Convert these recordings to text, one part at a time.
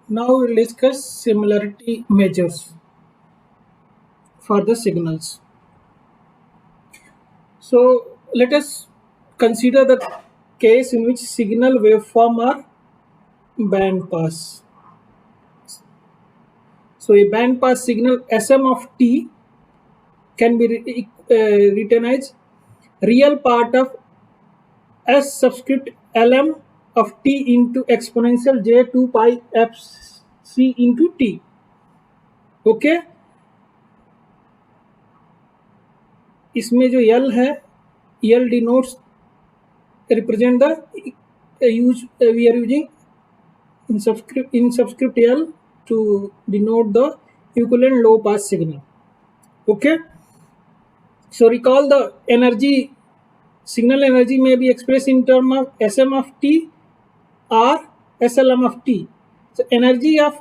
Now we'll discuss similarity measures for the signals. So let us consider the case in which signal waveform are band pass. So a band pass signal Sm of t can be written as real part of S subscript Lm of t into exponential j2 pi f c into t. Okay, इसमें जो L है, L denotes represent the use we are using in subscript L to denote the equivalent low pass signal. Okay, so recall the energy, signal energy may be expressed in term of Sm of t or Slm of t. So energy of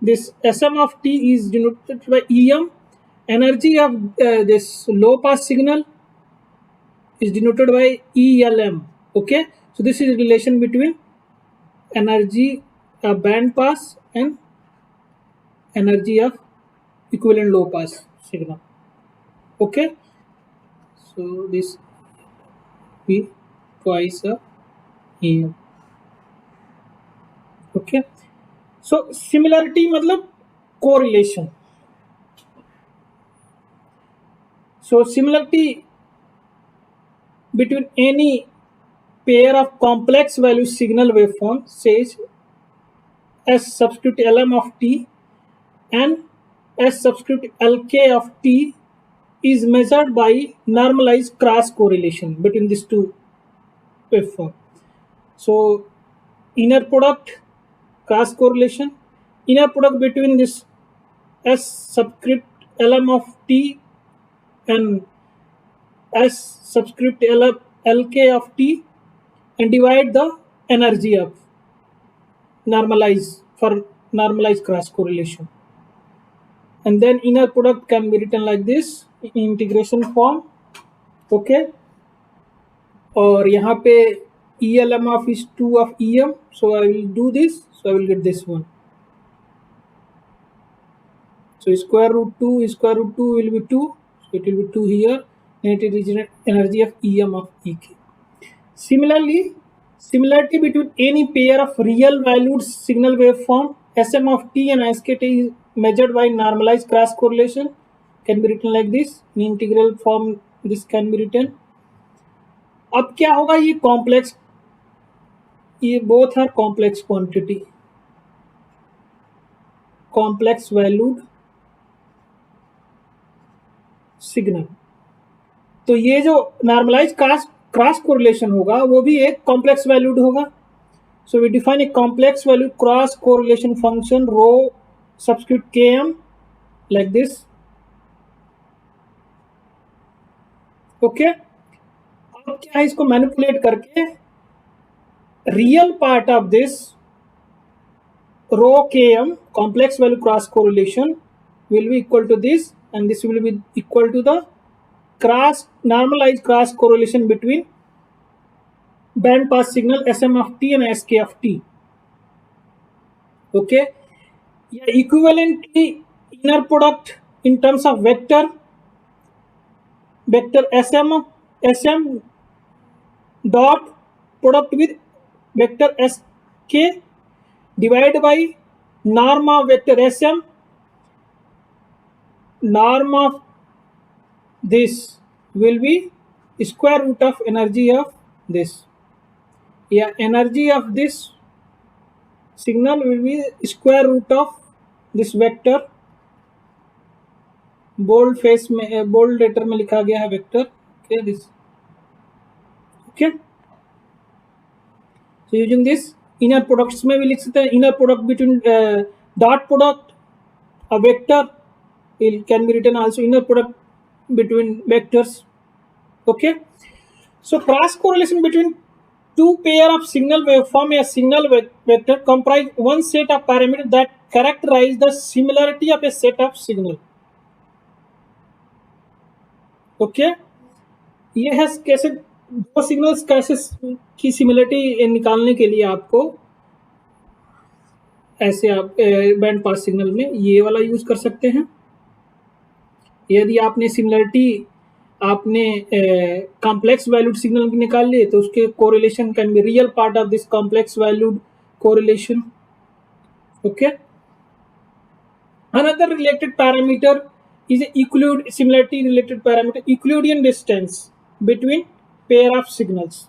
this Sm of t is denoted by Em. Energy of this low pass signal is denoted by ELM. Okay, so this is a relation between energy band pass and energy of equivalent low pass signal. Okay, so this be twice a EM. Okay, so similarity मतलब correlation. So similarity between any pair of complex value signal waveform says S subscript Lm of t and S subscript Lk of t is measured by normalized cross correlation between these two waveform. So inner product cross correlation, inner product between this S subscript Lm of t and S subscript Lk of t, and divide the energy of normalized cross correlation, and then inner product can be written like this in integration form. Okay, और यहाँ पे ELM of is 2 of EM, so I will do this, so I will get this one. So square root 2 will be 2, so it will be 2 here, and it is energy of EM of EK. Similarly, similarity between any pair of real valued signal waveform Sm of t and Sk t is measured by normalized cross correlation, can be written like this. In integral form this can be written. अब क्या होगा, ये complex, ये both are complex quantity, complex valued signal. तो ये जो normalise cross correlation होगा वो भी एक कॉम्प्लेक्स वैल्यूड होगा. So we define a complex value cross correlation function rho subscript km like this. Okay, अब क्या है, इसको मैनिपुलेट करके real part of this rho km complex value cross correlation will be equal to this, and this will be equal to the normalized cross correlation between band pass signal Sm of t and Sk of t. Okay, yeah, equivalently inner product in terms of vector Sm dot product with vector Sk divided by norm of vector Sm, norm of this will be square root of energy of this. Yeah, energy of this signal will be square root of this vector, bold face में bold letter में लिखा गया है vector. Okay, this. Okay, so using this inner products में भी लिख सकते हैं. Inner product between dot product a vector can be written also inner product between vectors. Okay, so cross correlation between two pair of signal waveform a signal vector comprise one set of parameters that characterize the similarity of a set of signal. Okay, ये है कैसे दो signals कैसे की similarity निकालने के लिए आपको ऐसे आप बैंड पास सिग्नल में ये वाला यूज कर सकते हैं। यदि आपने सिमिलरिटी आपने कॉम्प्लेक्स वैल्यूड सिग्नल निकाल लिए तो उसके correlation can be real part of this complex valued correlation. Okay, another related parameter is a similarity related parameter, Euclidean distance between pair of signals.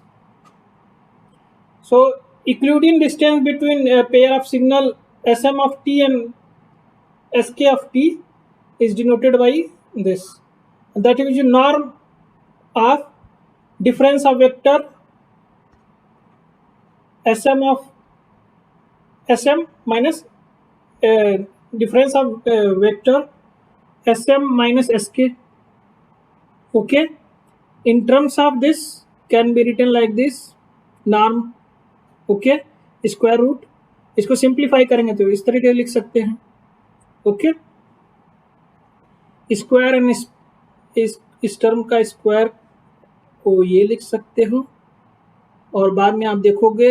So Euclidean distance between a pair of signal Sm of t and Sk of t is denoted by this, that is the norm of difference of vector Sm of Sm minus difference of vector Sm minus Sk. Okay, in terms of this can be written like this norm. Okay, square root, इसको simplify करेंगे तो इस तरीके से लिख सकते हैं। Okay, square and इस टर्म का स्क्वायर को ये लिख सकते हो, और बाद में आप देखोगे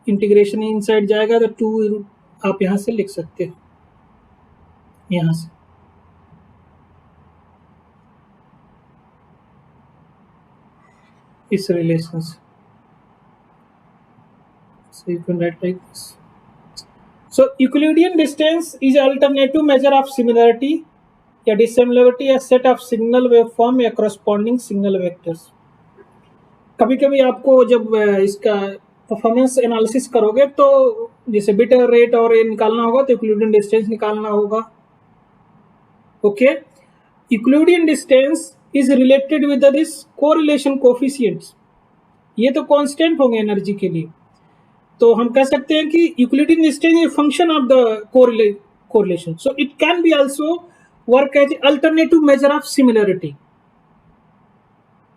इंटीग्रेशन इनसाइड जाएगा तो 2 आप यहां से लिख सकते हो, यहां से इस रिलेशन से। So you can write like this. So Euclidean distance is an alternative measure of similarity या dissimilarity a set of signal waveform या corresponding signal vectors. कभी कभी आपको जब इसका परफॉर्मेंस एनालिसिस करोगे तो जैसे बिट रेट और ये निकालना होगा तो Euclidean distance निकालना होगा। Okay, Euclidean distance is related with this correlation coefficients, ये तो कांस्टेंट होंगे एनर्जी के लिए, तो हम कह सकते हैं कि Euclidean distance is function of the correlation, so it can be also work as alternative measure of similarity.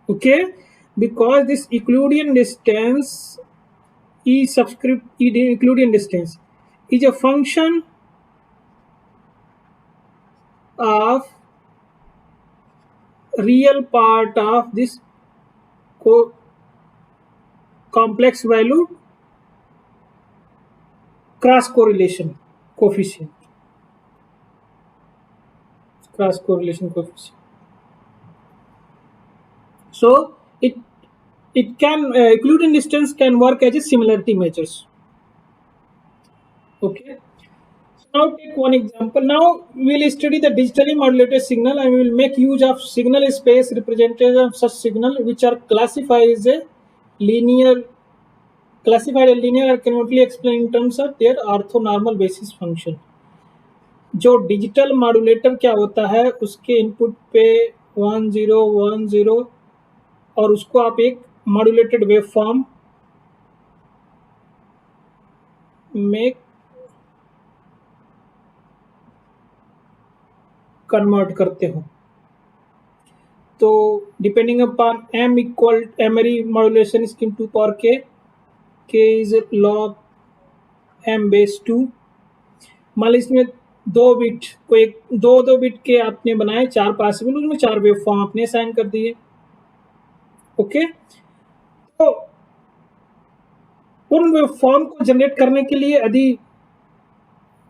Okay, because this Euclidean distance E subscript Euclidean distance is a function of real part of this complex value cross correlation coefficient. So it can Euclidean distance can work as a similarity measures. Okay, so now take one example. Now we will study the digitally modulated signal and we will make use of signal space representation of such signal which are classified as a linear and can only explain in terms of their orthonormal basis function. जो digital modulator क्या होता है, उसके input पे 1 0 1 0 और उसको आप एक मॉड्यूलेटेड वेव फॉर्म में कन्वर्ट करते हो, तो depending upon m equal emery modulation scheme 2 power k is log m base 2। मान लीजिए इसमें 2 बिट को एक दो बिट के आपने बनाए 4 पॉसिबल, उसमें 4 वेव फॉर्म आपने असाइन कर दिए। ओके, तो उन वेव फॉर्म को जनरेट करने के लिए यदि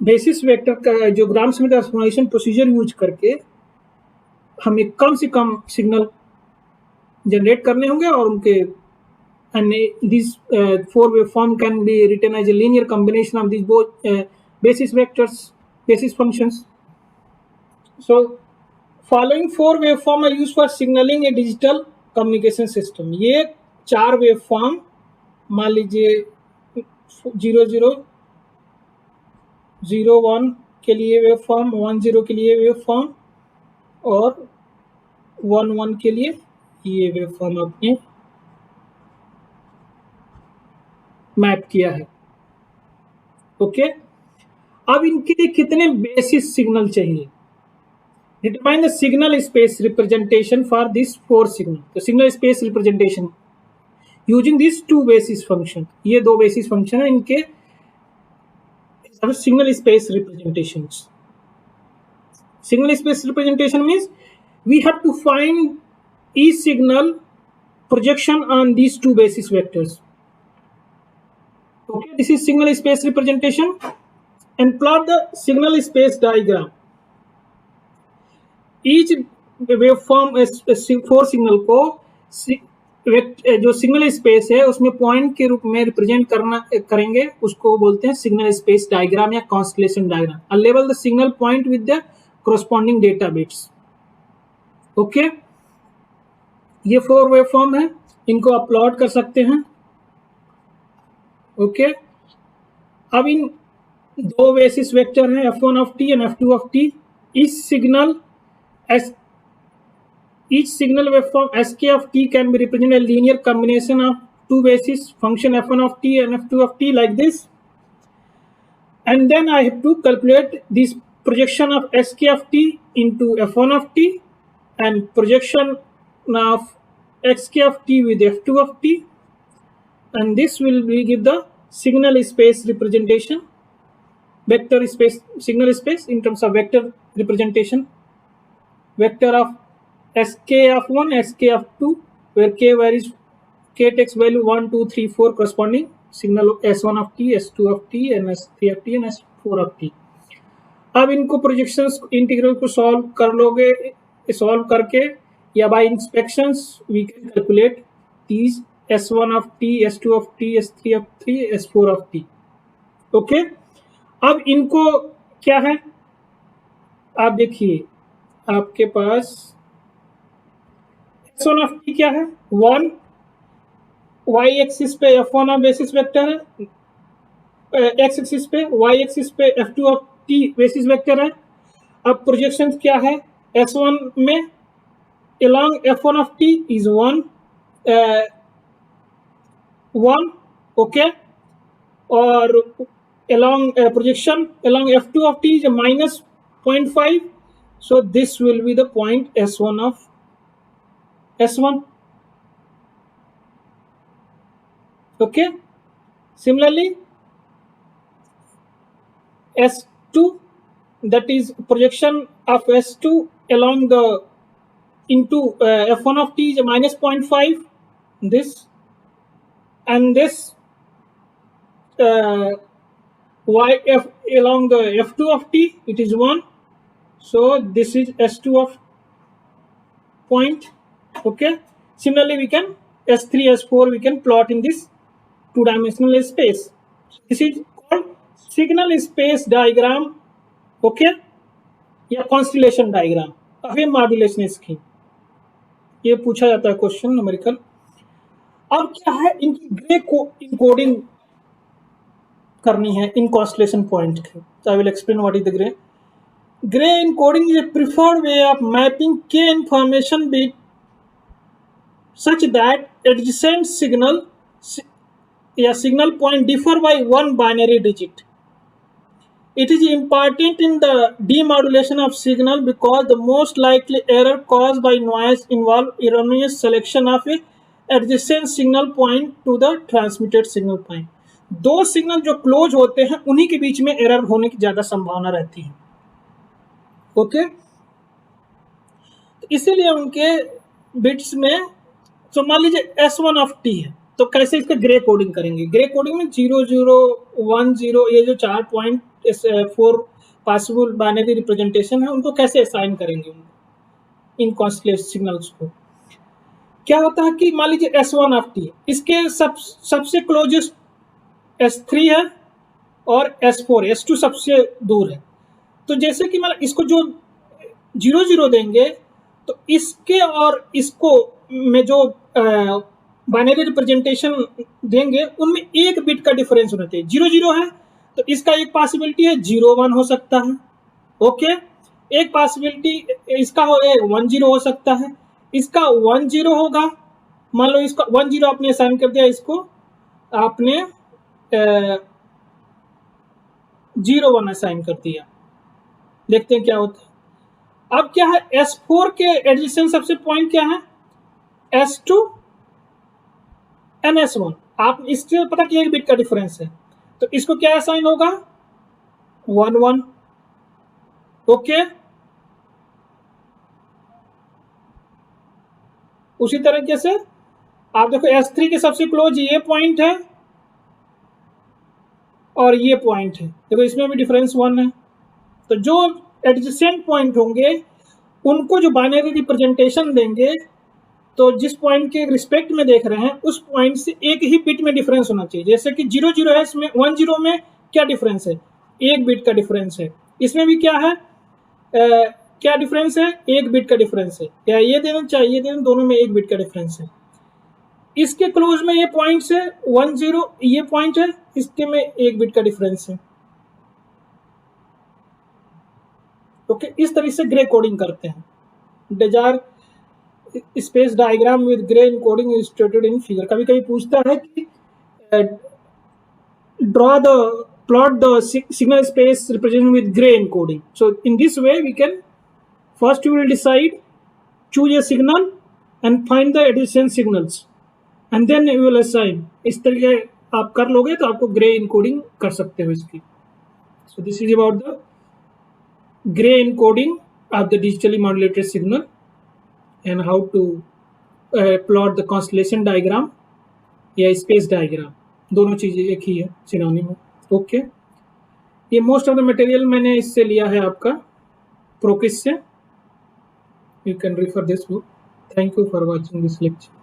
बेसिस वेक्टर का जो ग्राम स्मिथ ट्रांसफॉर्मेशन प्रोसीजर यूज करके हमें कम से कम सिग्नल जनरेट करने होंगे, और उनके and these 4 waveform can be written as a linear combination of these both basis vectors, basis functions. So following 4 waveform are used for signaling a digital communication system. ये 4 waveform मान लीजिए 0 0 0 1 के लिए waveform, 1 0 के लिए वेवफॉर्म और 1 1 के लिए ये वेवफॉर्म आपने मैप किया है। ओके, अब इनके लिए कितने बेसिस सिग्नल चाहिए? Determine the signal space representation for this 4 signal. तो signal space representation using this 2 basis function, ये 2 बेसिस फंक्शन है, इनके signal space representation. Signal space representation means we have to find each signal projection on these 2 basis vectors. Okay, this is signal space representation, and plot the signal space diagram. Each waveform 4 signal को जो signal space है उसमें point के रूप में represent करेंगे, उसको बोलते हैं सिग्नल स्पेस डायग्राम या constellation diagram. And label the signal point with the corresponding data bits. Okay, ये 4 वेवफॉर्म है, इनको आप प्लॉट कर सकते हैं. ओके, अब इन 2 बेसिस वेक्टर हैं f1 of t and f2 of t. Each signal waveform sk of t can be represented as a linear combination of 2 basis function f1 of t and f2 of t like this. And then I have to calculate this projection of sk of t into f1 of t and projection of xk of t with f2 of t, and this will give the signal space representation, vector space, signal space in terms of vector representation, vector of sk of 1, sk of 2, where k varies, k takes value 1, 2, 3, 4 corresponding signal s1 of t, s2 of t and s3 of t and s4 of t. अब इनको projections integral को solve कर लोगे, solve करके या by inspections we can calculate these s1 of t, s2 of t, s3 of t, s4 of t. Okay, अब इनको क्या है, आप देखिए आपके पास s1 of t क्या है, 1, y एक्सिस पे f1 ऑफ बेसिस वेक्टर है, x एक्सिस पे, y एक्सिस पे f2 of t basis vector है. अब प्रोजेक्शन क्या है, s1 में along f1 of t is 1, 1, okay, और along projection along f2 of t is minus 0.5, so this will be the point s1 of S1. Okay. Similarly, S2, that is projection of S2 along the into f1 of t is minus 0.5. This and this yf along the f2 of t it is 1. So this is S2 of point. Okay, similarly we can S3, S4 we can plot in this 2-dimensional space. This is called signal space diagram, okay, या constellation diagram, wave modulation scheme. ये पूछा जाता है question numerical. अब क्या है, इनकी grey को इनकोडिंग करनी है इन कॉन्स्टलेशन पॉइंट की. I will explain what is the Gray. Gray encoding is a preferred way of mapping के information bit such that adjacent signal point differ by 1 binary digit. It is important in the demodulation of signal because the most likely error caused by noise involve erroneous selection of a adjacent signal point to the transmitted signal point. 2 signal जो close होते हैं उन्हीं के बीच में error होने की ज्यादा संभावना रहती है. ओके, इसीलिए उनके बिट्स में, तो मान लीजिए S1 of t है, तो कैसे इसका ग्रे कोडिंग करेंगे. ग्रे कोडिंग में 0, 0, 1, 0 ये जो 4 पॉइंट 4 पॉसिबल बाइनरी रिप्रेजेंटेशन है उनको कैसे असाइन करेंगे उनको इन कॉन्स्टलेशन सिग्नल्स को. क्या होता है कि मान लीजिए S1 of t, इसके सबसे क्लोजेस्ट S3 है और S4, S2 सबसे दूर है. तो जैसे कि मतलब इसको जो 0, 0 देंगे तो इसके और इसको में जो बाइनरी रिप्रेजेंटेशन देंगे उनमें 1 बिट का डिफरेंस होना चाहिए. 0, 0 है तो इसका एक पॉसिबिलिटी है 0, 1 हो सकता है. ओके, एक पॉसिबिलिटी इसका 1, 0 हो सकता है. इसका 1, 0 होगा, मान लो इसका 1, 0 आपने असाइन कर दिया, इसको आपने 0, 1 असाइन कर दिया. देखते हैं क्या होता है. अब क्या है, S4 के एडजेसेंट सबसे पॉइंट क्या है, S2 एंड S1. आप इससे पता कि 1 बिट का डिफरेंस है तो इसको क्या असाइन होगा, 1, 1. ओके, उसी तरीके से आप देखो S3 के सबसे क्लोज ये पॉइंट है और ये पॉइंट है, देखो इसमें भी डिफरेंस 1 है। तो जो एडजेसेंट पॉइंट होंगे उनको जो बाइनरी रिप्रेजेंटेशन देंगे, तो जिस पॉइंट के रिस्पेक्ट में देख रहे हैं उस पॉइंट से एक ही बिट में डिफरेंस होना चाहिए। जैसे कि 00 है, इसमें 10 में क्या डिफरेंस है, 1 बिट का डिफरेंस है। इसमें भी क्या है, क्या डिफरेंस है, 1 बिट का डिफरेंस है। या ये देना चाहिए, देना, दोनों में 1 बिट का डिफरेंस है। इसके क्लोज में ये पॉइंट्स है 10, ये पॉइंट है, इसके में 1 बिट का डिफरेंस है। ओके, इस तरह से ग्रे कोडिंग करते हैं। डेजार space diagram with Gray encoding illustrated in figure. कभी कभी पूछता है कि draw the plot the signal space represented with gray encoding. So in this way we can first we will decide, choose a signal and find the adjacent signals and then we will assign. इस तरीके आप कर लोगे तो आपको grey encoding कर सकते हो इसकी। So this is about the gray encoding of the digitally modulated signal and how to plot the constellation diagram या स्पेस डायग्राम, दोनों चीजें एक ही है, सिनोनिम है। ओके, ये मोस्ट ऑफ द मटेरियल मैंने इससे लिया है आपका प्रोकिस से। You can refer this book. Thank you for watching this lecture.